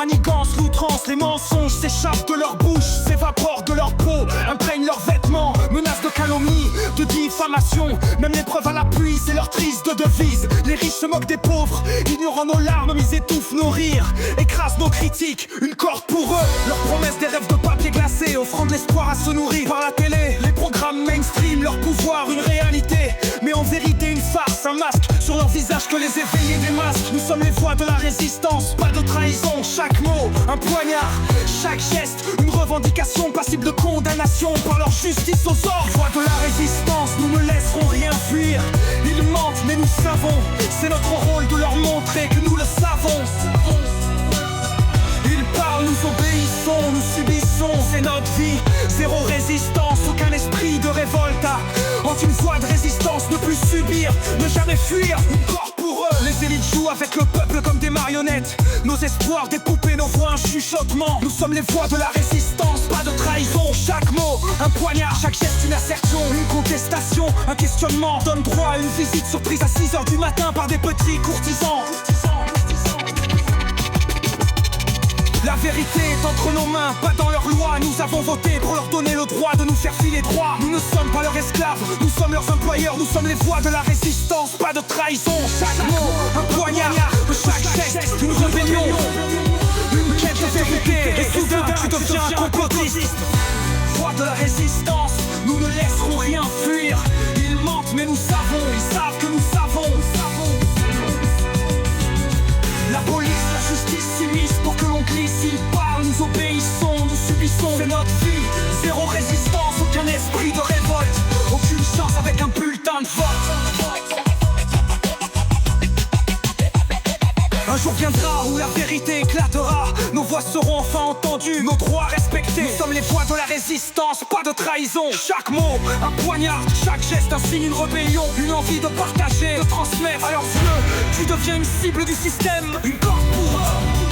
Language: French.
manigance, l'outrance, les mensonges s'échappent de leur bouche, s'évaporent de leur peau, imprègnent leurs vêtements, menacent de calomnie, de diffamation. Même l'épreuve à l'appui, c'est leur triste devise. Les riches se moquent des pauvres, ignorant nos larmes, mais ils étouffent nos rires, écrasent nos critiques, une corde pour eux. Leurs promesses, des rêves de papier glacé, offrant de l'espoir à se nourrir. Par la télé, les programmes mainstream, leur pouvoir, une réalité, mais en vérité une farce, un masque sur leur visage que les éveillés démasquent. Nous sommes les voix de la résistance, pas de trahison. Chaque mot, un poignard, chaque geste, une revendication passible de condamnation par leur justice aux ordres. Voix de la résistance, nous ne laisserons rien fuir. Ils mentent mais nous savons, c'est notre rôle de leur montrer que nous le savons. Ils parlent, nous obéissons, nous subissons, c'est notre vie. Zéro résistance, aucun esprit de révolte. Entre une voie de résistance, ne plus subir, ne jamais fuir, encore pour eux. Les élites jouent avec le peuple comme des marionnettes. Nos espoirs, des poupées, nos voix, un chuchotement. Nous sommes les voix de la résistance, pas de trahison. Chaque mot, un poignard, chaque geste, une assertion, une contestation, un questionnement. Donne droit à une visite surprise à 6h du matin par des petits courtisans. La vérité est entre nos mains, pas dans leurs lois. Nous avons voté pour leur donner le droit de nous faire filer droit. Nous ne sommes pas leurs esclaves, nous sommes leurs employeurs. Nous sommes les voix de la résistance, pas de trahison. Chaque mot, un poignard, chaque geste, une rébellion, une quête de vérité. Et soudain tu deviens un complotiste. Voix de la résistance, nous ne laisserons rien fuir. Ils mentent mais nous savons, ils savent que nous savons. La police, la justice s'immiscent pour que l'on glisse. Ils parlent, nous obéissons, nous subissons. C'est notre vie, zéro résistance, aucun esprit de révolte, aucune chance avec un bulletin de vote. Un jour viendra où la vérité éclatera. Nos voix seront enfin entendues, nos droits respectés. Nous sommes les voix de la résistance, pas de trahison. Chaque mot, un poignard, chaque geste, un signe, une rébellion. Une envie de partager, de transmettre à leurs yeux. Tu deviens une cible du système, une corde pour eux.